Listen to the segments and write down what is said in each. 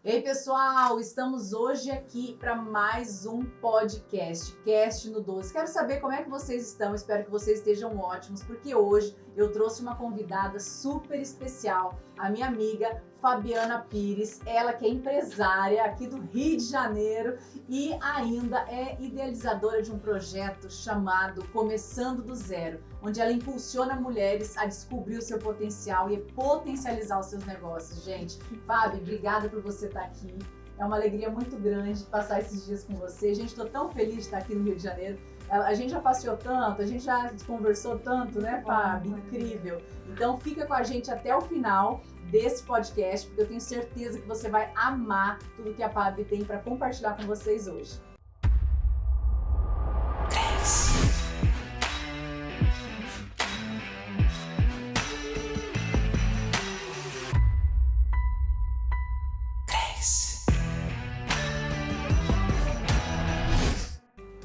Ei, pessoal, estamos hoje aqui para mais um podcast, Cast no 12. Quero saber como é que vocês estão, espero que vocês estejam ótimos, porque hoje eu trouxe uma convidada super especial, a minha amiga Fabiana Pires, ela que é empresária aqui do Rio de Janeiro e ainda é idealizadora de um projeto chamado Começando do Zero, onde ela impulsiona mulheres a descobrir o seu potencial e potencializar os seus negócios. Gente, Fábio, obrigada por você estar aqui. É uma alegria muito grande passar esses dias com você. Gente, estou tão feliz de estar aqui no Rio de Janeiro. A gente já passeou tanto, a gente já conversou tanto, né, Fábio? Incrível. Então fica com a gente até o final desse podcast, porque eu tenho certeza que você vai amar tudo que a Fábio tem para compartilhar com vocês hoje.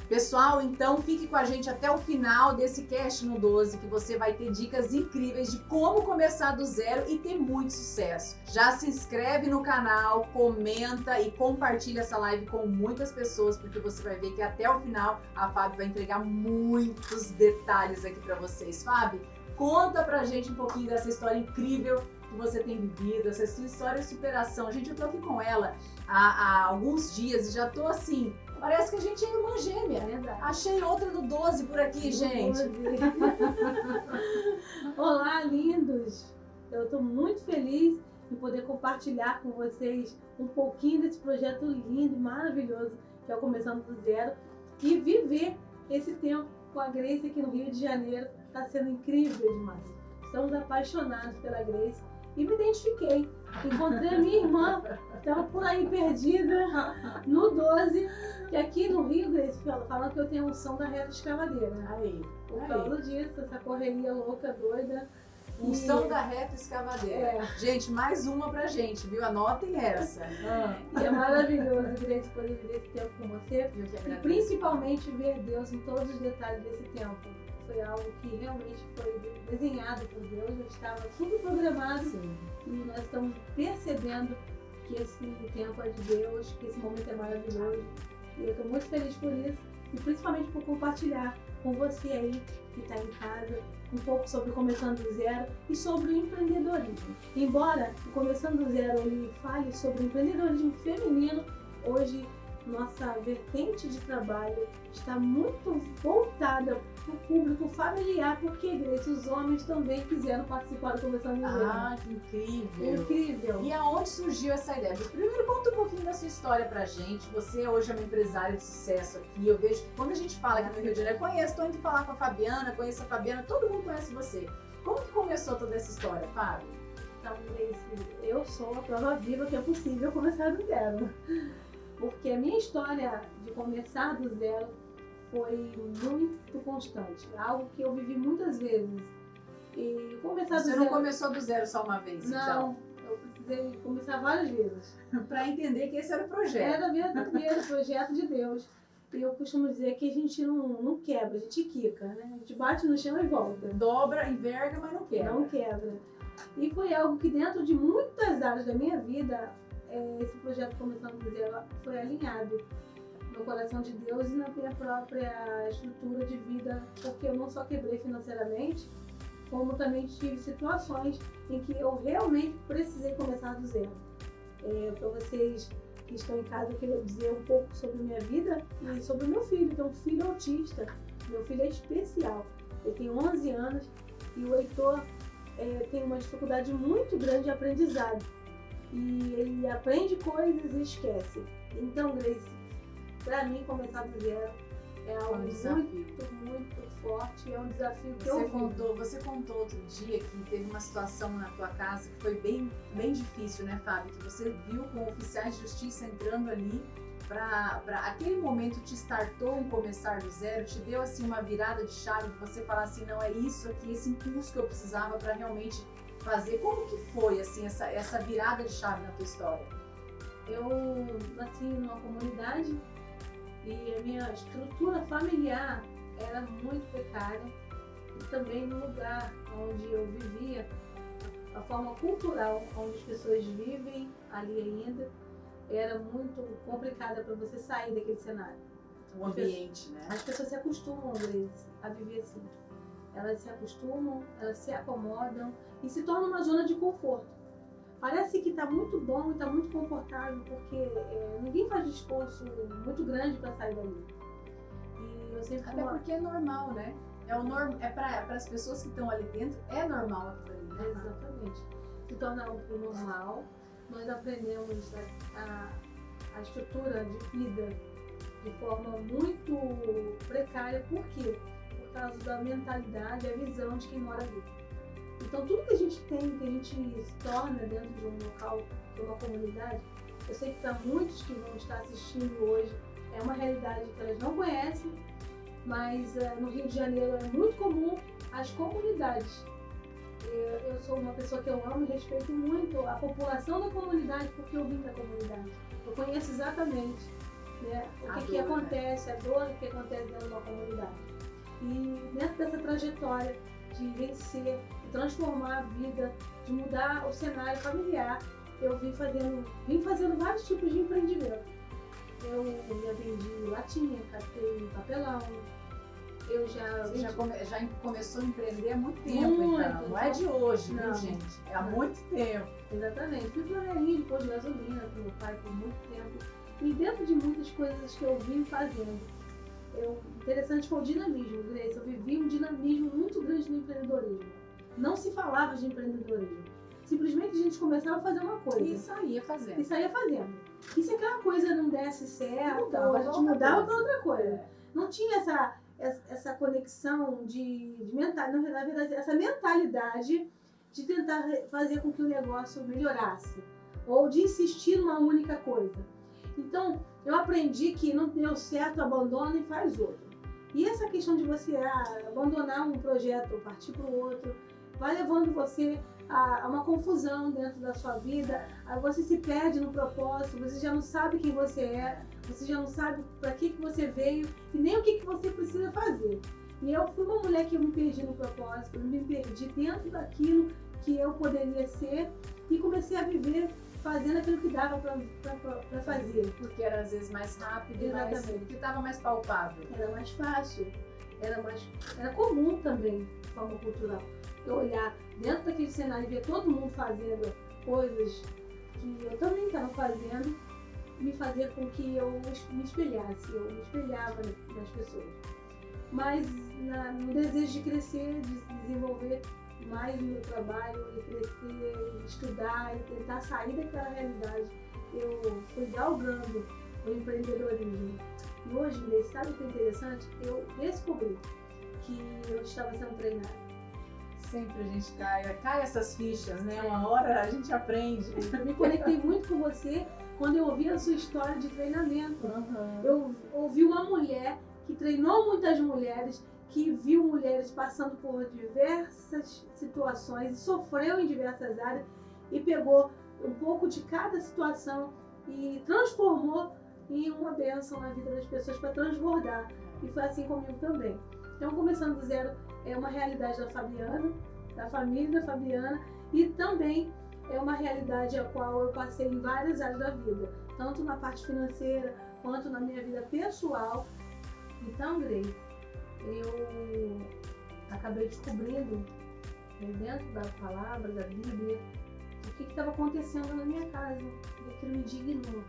Pessoal, então fique com a gente até o final desse Cast no 12, que você vai ter dicas incríveis de como começar do zero e ter muito sucesso. Já se inscreve no canal, comenta e compartilha essa live com muitas pessoas, porque você vai ver que até o final a Fábio vai entregar muitos detalhes aqui para vocês. Fábio, conta pra gente um pouquinho dessa história incrível que você tem vivido, essa sua história de superação. Gente, eu tô aqui com ela há alguns dias e já tô assim... Parece que a gente é irmã gêmea. Verdade. Achei outra do 12 por aqui, gente. Olá, lindos! Eu estou muito feliz em poder compartilhar com vocês um pouquinho desse projeto lindo e maravilhoso que é o Começando do Zero e viver esse tempo com a Grace aqui no Rio de Janeiro. Está sendo incrível demais. Estamos apaixonados pela Grace e me identifiquei. Encontrei a minha irmã, estava por aí perdida, no 12, que aqui no Rio, Grace, falam que eu tenho a unção da reta escavadeira. Aí, Por causa disso, essa correria louca, doida. Unção da reta escavadeira. É. Gente, mais uma pra gente, viu? Anotem essa. E é maravilhoso, Grace, poder viver esse tempo com você. Eu que E agradeço. principalmente ver Deus em todos os detalhes desse tempo. Foi algo que realmente foi desenhado por Deus, já estava tudo programado. Sim. E nós estamos percebendo que esse tempo é de Deus, que esse momento é maravilhoso. E eu estou muito feliz por isso e principalmente por compartilhar com você aí que está em casa um pouco sobre o Começando do Zero e sobre o empreendedorismo. Embora o Começando do Zero ele fale sobre o empreendedorismo feminino, hoje nossa vertente de trabalho está muito voltada para o público familiar, porque, Grace, os homens também quiseram participar do Começando do Zero. Ah, que incrível. Incrível! E aonde surgiu essa ideia? Primeiro, conta um pouquinho da sua história pra gente. Você hoje é uma empresária de sucesso aqui. Eu vejo que quando a gente fala aqui no Rio de Janeiro, estou indo falar com a Fabiana, conheço a Fabiana, todo mundo conhece você. Como que começou toda essa história, Fábio? Então, Grace, eu sou a prova viva que é possível começar do zero. Porque a minha história de começar do zero foi muito constante. Algo que eu vivi muitas vezes. E começar Você do não zero... começou do zero só uma vez, Não, eu precisei começar várias vezes. então? Pra entender que esse era o projeto. Era verdadeiro projeto de Deus. E eu costumo dizer que a gente não quebra, a gente quica, né? A gente bate no chão e volta. Dobra, enverga, mas não quebra. Não quebra. E foi algo que dentro de muitas áreas da minha vida, esse projeto Começando do Zero foi alinhado no coração de Deus e na minha própria estrutura de vida, porque eu não só quebrei financeiramente, como também tive situações em que eu realmente precisei começar do zero. Para vocês que estão em casa, eu queria dizer um pouco sobre a minha vida e sobre o meu filho. Então, filho autista, meu filho é especial. Ele tem 11 anos e o Heitor tem uma dificuldade muito grande de aprendizado. E ele aprende coisas e esquece. Então, Grace, para mim, começar do zero é algo muito forte. É um desafio que Você contou outro dia que teve uma situação na tua casa que foi bem difícil, né, Fábio? Que você viu com oficiais de justiça entrando ali para aquele momento te startou em começar do zero, te deu assim uma virada de chave de você falar assim, não, é isso aqui, esse impulso que eu precisava para realmente fazer. Como que foi assim essa virada de chave na tua história? Eu nasci numa comunidade e a minha estrutura familiar era muito precária e também no lugar onde eu vivia, a forma cultural onde as pessoas vivem ali ainda, era muito complicada para você sair daquele cenário. O ambiente, né? As pessoas se acostumam, Grace, a viver assim. Elas se acostumam, elas se acomodam e se torna uma zona de conforto. Parece que está muito bom e está muito confortável, porque ninguém faz esforço muito grande para sair dali. E eu sempre Até porque é normal, né? Para as pessoas que estão ali dentro, é normal aquilo ali, né? Exatamente. Se torna algo normal. Nós aprendemos a estrutura de vida de forma muito precária. Por quê? Por causa da mentalidade, a visão de quem mora ali. Então, tudo que a gente tem, que a gente se torna dentro de um local, de uma comunidade, eu sei que para muitos que vão estar assistindo hoje, é uma realidade que elas não conhecem, mas no Rio de Janeiro é muito comum as comunidades. Eu sou uma pessoa que eu amo e respeito muito a população da comunidade, porque eu vim da comunidade. Eu conheço exatamente, né, o que acontece, a dor que acontece dentro de uma comunidade. E dentro dessa trajetória de vencer, de transformar a vida, de mudar o cenário familiar, eu vim fazendo vários tipos de empreendimento. Eu já vendi latinha, catei papelão. Você já começou a empreender há muito tempo, então. Não é de hoje, não, viu, gente? É há muito tempo. Exatamente. Fui flanelinha de pôr de gasolina com meu pai por muito tempo. E dentro de muitas coisas que eu vim fazendo, interessante foi o dinamismo, Grace. Eu vivi um dinamismo muito grande no empreendedorismo. Não se falava de empreendedorismo. Simplesmente a gente começava a fazer uma coisa. E saía fazendo. E se aquela coisa não desse certo, a gente mudava para outra coisa. Não tinha essa conexão de mentalidade, na verdade, essa mentalidade de tentar fazer com que o negócio melhorasse. Ou de insistir numa única coisa. Então, eu aprendi que não deu certo, abandona e faz outro. E essa questão de você abandonar um projeto ou partir para o outro, vai levando você a uma confusão dentro da sua vida, você se perde no propósito, você já não sabe quem você é, você já não sabe para que você veio e nem o que você precisa fazer. E eu fui uma mulher que eu me perdi no propósito, eu me perdi dentro daquilo que eu poderia ser e comecei a viver fazendo aquilo que dava para fazer. Porque era às vezes mais rápido, exatamente, que estava mais palpável. Era mais fácil, era comum também, de forma cultural. Eu olhar dentro daquele cenário e ver todo mundo fazendo coisas que eu também estava fazendo, me fazia com que eu me espelhasse, eu me espelhava nas pessoas. Mas no desejo de crescer, de desenvolver mais o meu trabalho, e crescer, estudar e tentar sair daquela realidade, eu fui galgando o empreendedorismo. E hoje, sabe o que é interessante? Eu descobri que eu estava sendo treinada. Sempre a gente cai essas fichas, né? Uma hora a gente aprende. Eu me conectei muito com você quando eu ouvi a sua história de treinamento. Uhum. Eu ouvi uma mulher que treinou muitas mulheres, que viu mulheres passando por diversas situações e sofreu em diversas áreas e pegou um pouco de cada situação e transformou em uma bênção na vida das pessoas para transbordar. E foi assim comigo também. Então, começando do zero, é uma realidade da Fabiana, da família da Fabiana, e também é uma realidade a qual eu passei em várias áreas da vida, tanto na parte financeira quanto na minha vida pessoal. Então, Grace, eu acabei descobrindo dentro da palavra, da Bíblia, o que estava acontecendo na minha casa, e aquilo me indignou.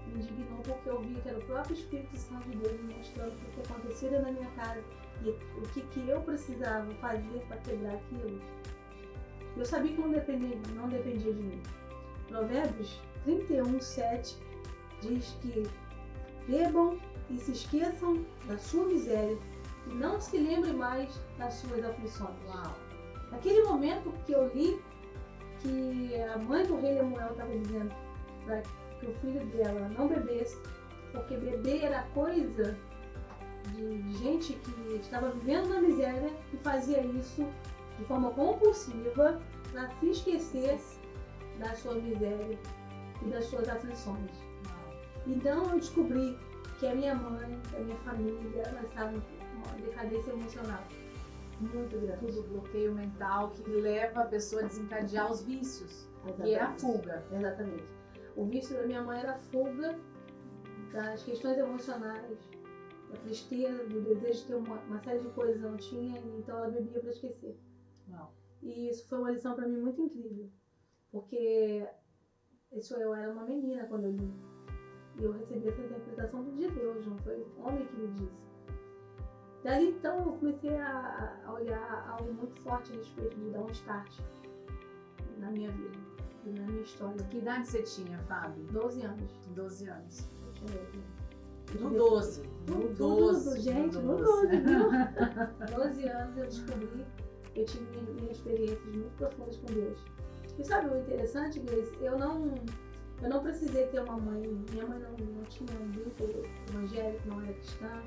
Me indignou porque eu vi que era o próprio Espírito Santo de Deus me mostrando o que acontecia na minha casa e o que eu precisava fazer para quebrar aquilo. Eu sabia que não dependia de mim. Provérbios 31:7 diz que bebam e se esqueçam da sua miséria e não se lembrem mais das suas aflições. Uau. Naquele momento que eu li que a mãe do rei Lemuel estava dizendo para que o filho dela não bebesse, porque beber era coisa de gente que estava vivendo na miséria e fazia isso de forma compulsiva para se esquecer da sua miséria e das suas aflições. Então eu descobri que a minha mãe, a minha família, elas estavam com uma decadência emocional muito grande. Tudo bloqueio mental que leva a pessoa a desencadear os vícios, Exatamente. que é a fuga. Exatamente. O vício da minha mãe era a fuga das questões emocionais, da tristeza, do desejo de ter uma série de coisas que eu não tinha, então ela bebia para esquecer. Uau. E isso foi uma lição para mim muito incrível, porque eu era uma menina quando eu li. E eu recebi essa interpretação de Deus, não foi um homem que me disse. Dali então eu comecei a olhar algo muito forte a respeito de dar um start na minha vida, na minha história. Que idade você tinha, Fábio? 12 anos. 12 anos. Eu tinha 12. No 12. No 12. Gente, no 12, viu? 12 anos eu descobri, eu tive minhas experiências muito profundas com Deus. E sabe o interessante, Grace? Eu não precisei ter uma mãe. Minha mãe não tinha um vínculo evangélico, não era cristã.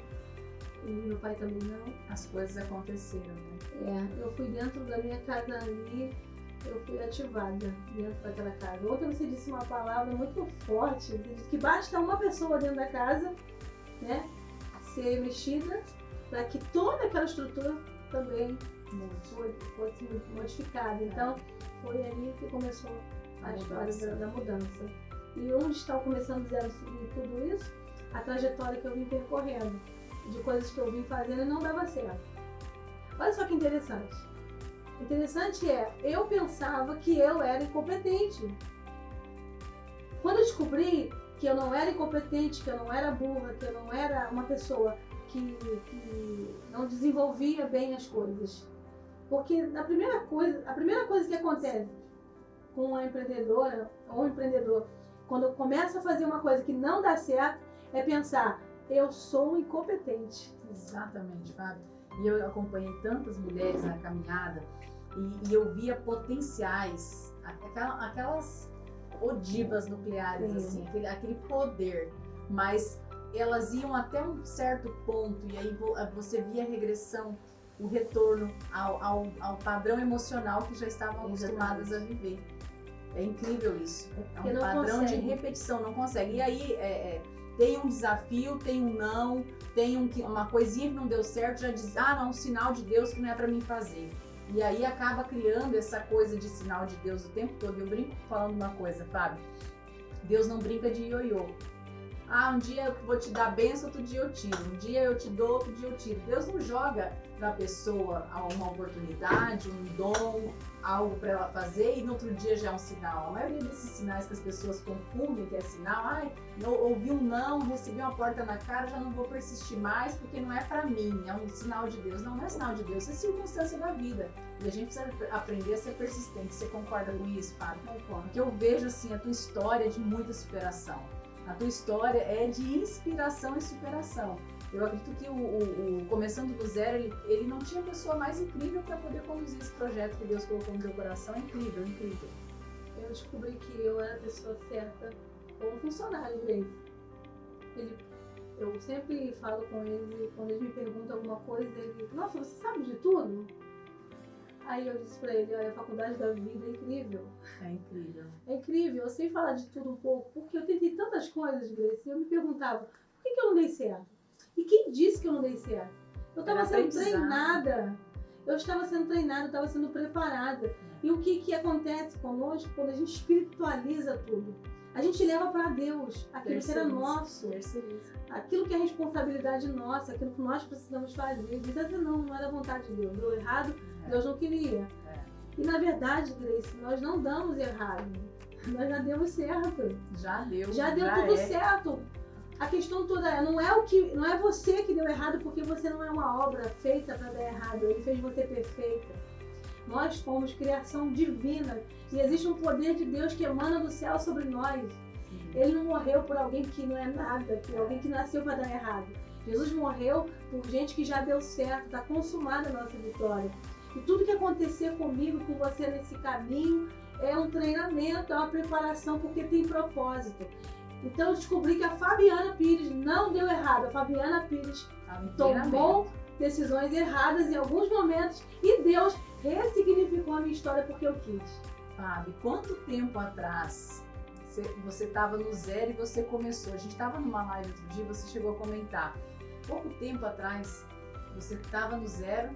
E meu pai também não. As coisas aconteceram, né? Eu fui dentro da minha casa ali, eu fui ativada dentro daquela casa. Ontem você disse uma palavra muito forte, você disse que basta uma pessoa dentro da casa, né, ser mexida para que toda aquela estrutura também fosse modificada. Então, foi ali que começou a história da mudança. E onde está começando zero sobre tudo isso? A trajetória que eu vim percorrendo, de coisas que eu vim fazendo e não dava certo. Olha só que interessante. Interessante eu pensava que eu era incompetente. Quando eu descobri que eu não era incompetente, que eu não era burra, que eu não era uma pessoa que não desenvolvia bem as coisas. Porque a primeira coisa que acontece com uma empreendedora ou um empreendedor, quando eu começo a fazer uma coisa que não dá certo, é pensar, eu sou incompetente. Exatamente, Fábio. E eu acompanhei tantas mulheres na caminhada e eu via potenciais, aquelas ogivas nucleares, assim, aquele poder, mas elas iam até um certo ponto e aí você via a regressão, o retorno ao padrão emocional que já estavam acostumadas a viver. É incrível isso. É um padrão de repetição, não consegue. E aí tem um desafio, tem um não, tem uma coisinha que não deu certo, já diz, não, um sinal de Deus que não é pra mim fazer. E aí acaba criando essa coisa de sinal de Deus o tempo todo. Eu brinco falando uma coisa, Fábio. Deus não brinca de ioiô. Um dia eu vou te dar bênção, outro dia eu tiro. Um dia eu te dou, outro dia eu tiro. Deus não joga para a pessoa uma oportunidade, um dom, algo para ela fazer e no outro dia já é um sinal. A maioria desses sinais que as pessoas confundem que é sinal, eu ouvi um não, recebi uma porta na cara, já não vou persistir mais porque não é para mim, é um sinal de Deus. Não é sinal de Deus, é circunstância da vida. E a gente precisa aprender a ser persistente. Você concorda com isso, Fábio? Concordo. Porque eu vejo assim, a tua história é de muita superação. A tua história é de inspiração e superação. Eu acredito que o Começando do Zero, ele não tinha pessoa mais incrível para poder conduzir esse projeto que Deus colocou no teu coração. É incrível, incrível. Eu descobri que eu era a pessoa certa como funcionário dele. Eu sempre falo com ele, quando ele me pergunta alguma coisa, ele, nossa, você sabe de tudo? Aí eu disse pra ele, olha, a faculdade da vida é incrível. É incrível. É incrível, eu sei falar de tudo um pouco, porque eu tentei tantas coisas, Grace, e eu me perguntava, por que eu não dei certo? E quem disse que eu não dei certo? Eu estava sendo treinada, eu estava sendo preparada. E o que acontece conosco quando a gente espiritualiza tudo? A gente leva para Deus aquilo que era nosso, aquilo que é responsabilidade nossa, aquilo que nós precisamos fazer. Diz assim, não era vontade de Deus, deu errado, Deus não queria. E na verdade, Grace, nós não damos errado, nós já demos certo. Já deu tudo certo. A questão toda não é você que deu errado porque você não é uma obra feita para dar errado, ele fez você perfeita. Nós fomos criação divina e existe um poder de Deus que emana do céu sobre nós. Sim. Ele não morreu por alguém que não é nada, por alguém que nasceu para dar errado. Jesus morreu por gente que já deu certo, está consumada a nossa vitória. E tudo que acontecer comigo, com você nesse caminho, é um treinamento, é uma preparação, porque tem propósito. Então eu descobri que a Fabiana Pires não deu errado. A Fabiana Pires tomou decisões erradas em alguns momentos e Deus ressignificou a minha história porque eu quis. Fábio, quanto tempo atrás você estava no zero e você começou? A gente estava numa live outro dia, você chegou a comentar. Pouco tempo atrás, você estava no zero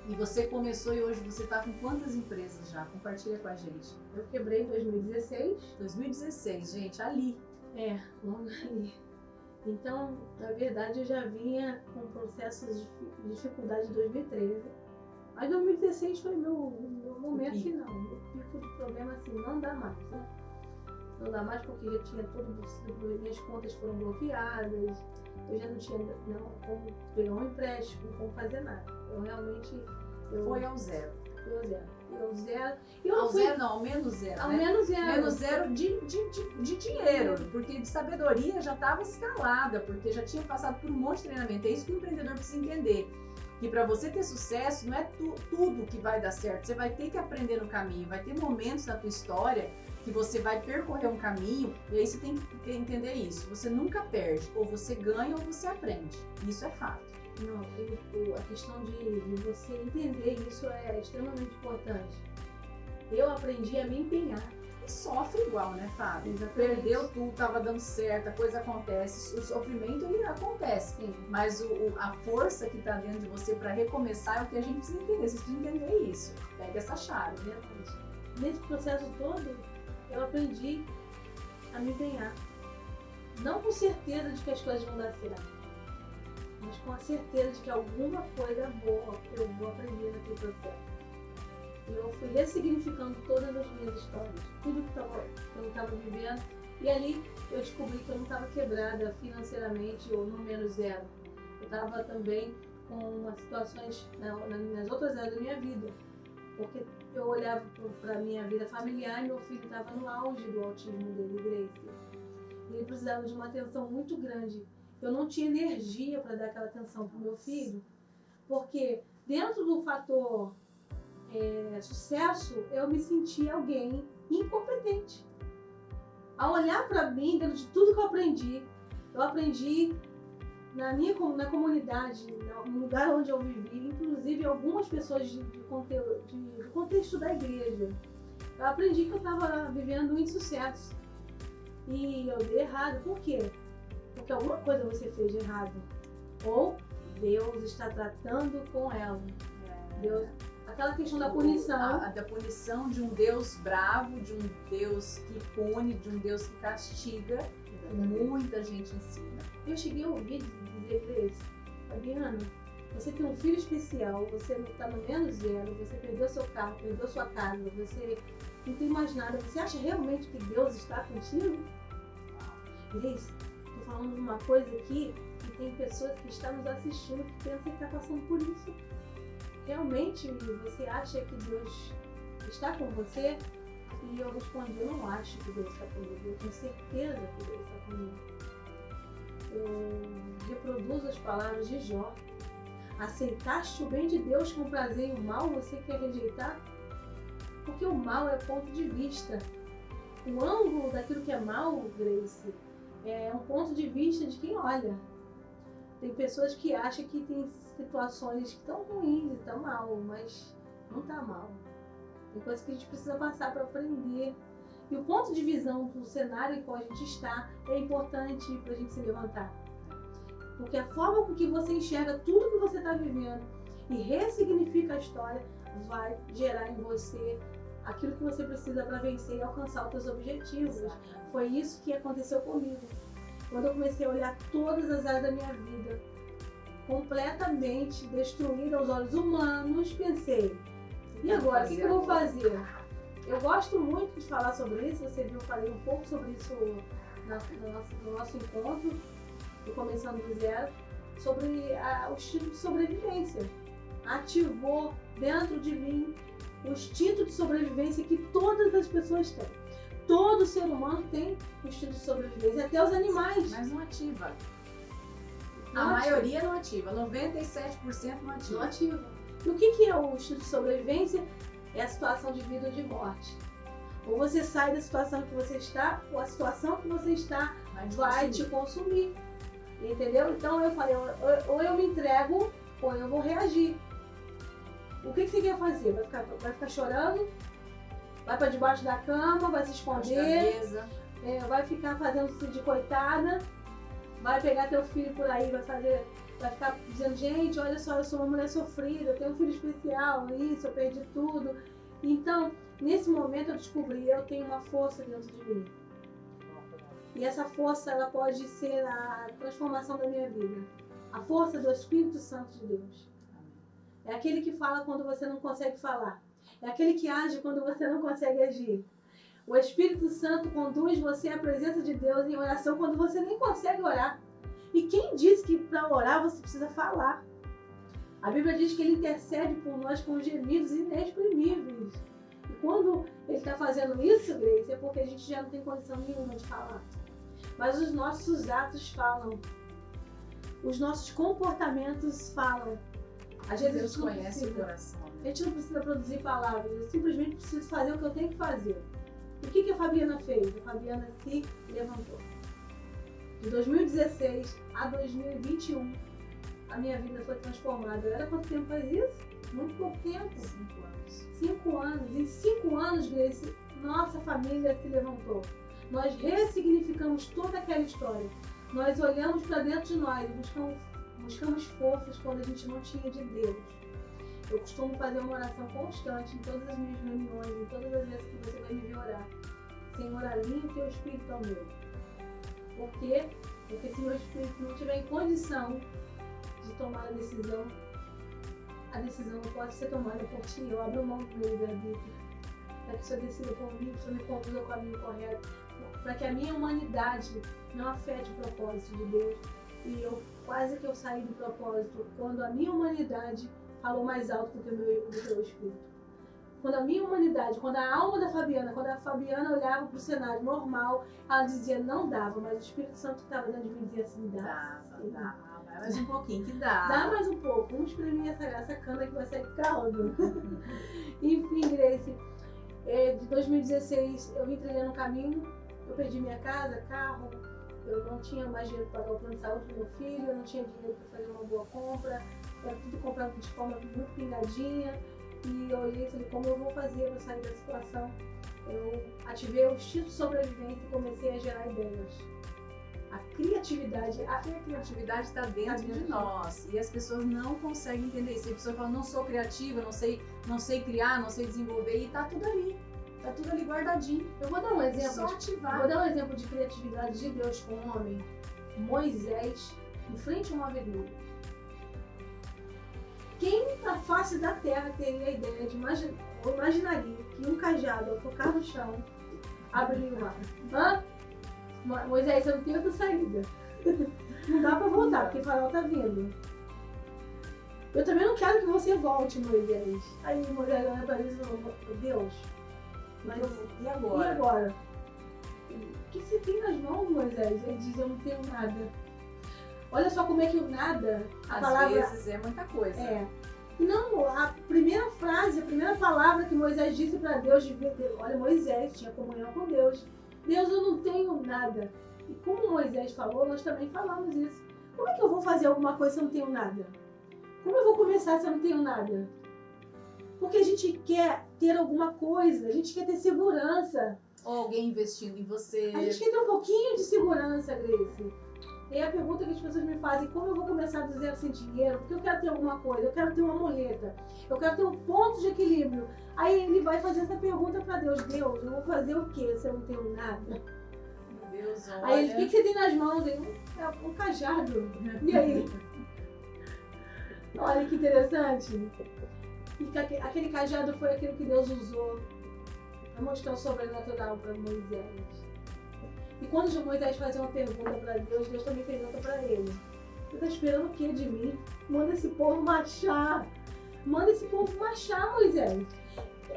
E você começou e hoje você está com quantas empresas já? Compartilha com a gente. Eu quebrei em 2016. 2016, gente, ali. Logo ali. Então, na verdade, eu já vinha com processos de dificuldade em 2013. Mas 2016 foi meu momento final. Meu pico de problema, assim, não dá mais, né? Não dá mais porque já tinha minhas contas foram bloqueadas, eu já não tinha como pegar um empréstimo, como fazer nada. Eu realmente... Foi ao zero. Foi ao zero. Ao zero. Zero não, ao menos zero. Ao né? menos zero. Menos zero de dinheiro, porque de sabedoria já estava escalada, porque já tinha passado por um monte de treinamento. É isso que o empreendedor precisa entender. Que para você ter sucesso, não é tudo que vai dar certo. Você vai ter que aprender no caminho. Vai ter momentos na tua história que você vai percorrer um caminho, e aí você tem que entender isso. Você nunca perde. Ou você ganha ou você aprende. Isso é fato. Não, a questão de você entender isso é extremamente importante. Eu aprendi a me empenhar. E sofre igual, né, Fábio? Exatamente. Perdeu tudo, tava dando certo, a coisa acontece. O sofrimento, ele acontece. Sim. Mas a força que tá dentro de você para recomeçar é o que a gente precisa entender. Você precisa entender isso. Pega essa chave. Verdade. Nesse processo todo, eu aprendi a me empenhar. Não com certeza de que as coisas vão dar certo, mas com a certeza de que alguma coisa boa eu vou aprender naquele processo. E eu fui ressignificando todas as minhas histórias, tudo que eu estava vivendo. E ali eu descobri que eu não estava quebrada financeiramente ou no menos zero. Eu estava também com umas situações nas outras áreas da minha vida. Porque eu olhava para a minha vida familiar e meu filho estava no auge do autismo dele, Grace. E ele precisava de uma atenção muito grande. Eu não tinha energia para dar aquela atenção para o meu filho, porque dentro do fator sucesso, eu me sentia alguém incompetente. Ao olhar para mim, dentro de tudo que eu aprendi na comunidade, no lugar onde eu vivi, inclusive algumas pessoas do contexto da igreja. Eu aprendi que eu estava vivendo um insucesso. E eu dei errado. Por quê? Porque alguma coisa você fez de errado. Ou Deus está tratando com ela. Deus, aquela questão da punição. Da punição de um Deus bravo, de um Deus que pune, de um Deus que castiga. Muita gente ensina. Eu cheguei a ouvir dizer pra eles: Fabiana, você tem um filho especial, você não está no menos zero, você perdeu seu carro, perdeu sua casa, você não tem mais nada. Você acha realmente que Deus está contigo? Grace, estou falando de uma coisa aqui que tem pessoas que estão nos assistindo que pensam que está passando por isso. Realmente você acha que Deus está com você? E eu respondi: eu não acho que Deus está comigo, eu tenho certeza que Deus está comigo. Eu reproduzo as palavras de Jó. Aceitaste o bem de Deus com prazer e o mal você quer rejeitar? Porque o mal é ponto de vista. O ângulo daquilo que é mal, Grace, é um ponto de vista de quem olha. Tem pessoas que acham que tem situações que estão ruins e estão mal, mas não está mal. Tem coisas que a gente precisa passar para aprender. E o ponto de visão do cenário em qual a gente está é importante para a gente se levantar. Porque a forma com que você enxerga tudo que você está vivendo e ressignifica a história vai gerar em você aquilo que você precisa para vencer e alcançar os seus objetivos. Foi isso que aconteceu comigo. Quando eu comecei a olhar todas as áreas da minha vida completamente destruída aos olhos humanos, pensei: e agora, o que eu vou fazer? Eu gosto muito de falar sobre isso, você viu, eu falei um pouco sobre isso no nosso encontro, do Começando do Zero, sobre o instinto de sobrevivência. Ativou dentro de mim o instinto de sobrevivência que todas as pessoas têm. Todo ser humano tem o instinto de sobrevivência, até os animais. Mas não ativa. A maioria não ativa, 97% não ativa. Não ativa. E o que é o instinto de sobrevivência? É a situação de vida ou de morte. Ou você sai da situação que você está, ou a situação que você está vai te consumir. Entendeu? Então eu falei, ou eu me entrego, ou eu vou reagir. O que você quer fazer? Vai ficar chorando? Vai para debaixo da cama? Vai se esconder? Vai ficar fazendo de coitada? Vai pegar teu filho por aí, vai fazer vai ficar dizendo, gente, olha só, eu sou uma mulher sofrida, eu tenho um filho especial, isso, eu perdi tudo. Então, nesse momento eu descobri, eu tenho uma força dentro de mim. E essa força, ela pode ser a transformação da minha vida. A força do Espírito Santo de Deus. É aquele que fala quando você não consegue falar. É aquele que age quando você não consegue agir. O Espírito Santo conduz você à presença de Deus em oração quando você nem consegue orar. E quem disse que para orar você precisa falar? A Bíblia diz que ele intercede por nós com gemidos inexprimíveis. E quando ele está fazendo isso, Grace, é porque a gente já não tem condição nenhuma de falar. Mas os nossos atos falam. Os nossos comportamentos falam. Às vezes Deus conhece o coração. Né? A gente não precisa produzir palavras, eu simplesmente preciso fazer o que eu tenho que fazer. E o que a Fabiana fez? A Fabiana se levantou. De 2016 a 2021, a minha vida foi transformada. Era quanto tempo faz isso? Muito pouco tempo. 5 anos. 5 anos. Em 5 anos, Grace, nossa família se levantou. Nós ressignificamos toda aquela história. Nós olhamos para dentro de nós e buscamos forças quando a gente não tinha de Deus. Eu costumo fazer uma oração constante em todas as minhas reuniões, em todas as vezes que você vai me ver orar. Senhor, alinha o teu espírito ao meu. Por quê? Porque se meu espírito não tiver em condição de tomar a decisão não pode ser tomada por ti. Eu abro mão do meu livre-arbítrio. Para que o Senhor decida por mim, que o Senhor me conduza ao caminho correto. Para que a minha humanidade não afete o propósito de Deus. E eu quase que eu saí do propósito quando a minha humanidade falou mais alto do que o meu espírito. Quando a minha humanidade, quando a alma da Fabiana, quando a Fabiana olhava para o cenário normal, ela dizia não dava, mas o Espírito Santo que estava dentro de mim dizia assim, dá. Dá. Vai mais um pouquinho que dá. Dá mais um pouco, vamos espremer essa cana que vai sair caldo. Enfim, Grace, de 2016 eu vim trilhando um caminho, eu perdi minha casa, carro, eu não tinha mais dinheiro para pagar o plano de saúde do meu filho, eu não tinha dinheiro para fazer uma boa compra, era tudo comprado de forma muito pingadinha. E eu olhei e falei, como eu vou fazer para sair da situação? Eu ativei o instinto de sobrevivência e comecei a gerar ideias. A criatividade está dentro de nós. E as pessoas não conseguem entender isso. A pessoa fala, não sou criativa, não sei criar, não sei desenvolver. E tá tudo ali. Tá tudo ali guardadinho. Eu vou dar um exemplo. Só ativar. Vou dar um exemplo de criatividade de Deus com o homem. Moisés, em frente a uma avenida. Quem na face da terra teria a ideia de imaginaria que um cajado ao tocar no chão abriria o mar? Moisés, eu não tenho outra saída. Não dá pra voltar, porque o farol tá vindo. Eu também não quero que você volte, Moisés. Aí Moisés olha pra Deus e falou, Deus, mas e agora? E agora? O que você tem nas mãos, Moisés? Ele diz, eu não tenho nada. Olha só como é que o nada, Às vezes é muita coisa. Não, a primeira frase, a primeira palavra que Moisés disse para Deus, olha, Moisés tinha comunhão com Deus. Deus, eu não tenho nada. E como Moisés falou, nós também falamos isso. Como é que eu vou fazer alguma coisa se eu não tenho nada? Como eu vou começar se eu não tenho nada? Porque a gente quer ter alguma coisa, a gente quer ter segurança. Ou alguém investindo em você. A gente quer ter um pouquinho de segurança, Grace. E a pergunta que as pessoas me fazem, como eu vou começar do zero sem dinheiro? Porque eu quero ter alguma coisa, eu quero ter uma muleta, eu quero ter um ponto de equilíbrio. Aí ele vai fazer essa pergunta para Deus, Deus, eu vou fazer o quê se eu não tenho nada? Deus, olha... Aí ele, o que você tem nas mãos? Ele, um cajado. E aí? Olha que interessante. E aquele cajado foi aquilo que Deus usou para mostrar o sobrenatural para Moisés. E quando Moisés fazia uma pergunta para Deus, Deus também pergunta para ele. Você está esperando o que de mim? Manda esse povo marchar. Manda esse povo marchar, Moisés.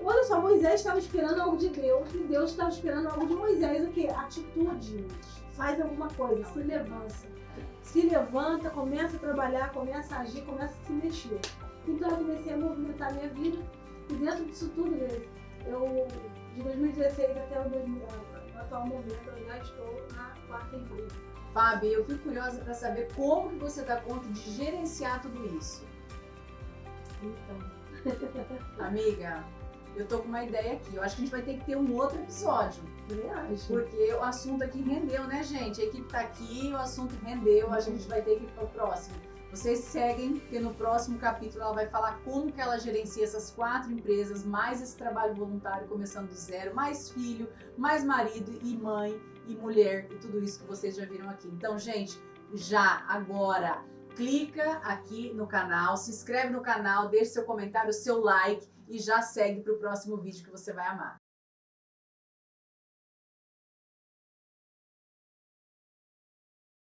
Olha só, Moisés estava esperando algo de Deus e Deus estava esperando algo de Moisés. O quê? Atitude. Faz alguma coisa, se levanta. Se levanta, começa a trabalhar, começa a agir, começa a se mexer. Então eu comecei a movimentar a minha vida e dentro disso tudo, eu de 2016 até o atual momento, eu já estou na 4ª igreja. Fábio, eu fico curiosa para saber como que você dá conta de gerenciar tudo isso. Então, amiga, eu tô com uma ideia aqui. Eu acho que a gente vai ter que ter um outro episódio. eu acho. Porque o assunto aqui rendeu, né, gente? A equipe tá aqui, o assunto rendeu, a gente vai ter que ir pro próximo. Vocês seguem, porque no próximo capítulo ela vai falar como que ela gerencia essas 4 empresas, mais esse trabalho voluntário começando do zero, mais filho, mais marido e mãe e mulher e tudo isso que vocês já viram aqui. Então, gente, já agora clica aqui no canal, se inscreve no canal, deixe seu comentário, seu like e já segue para o próximo vídeo que você vai amar.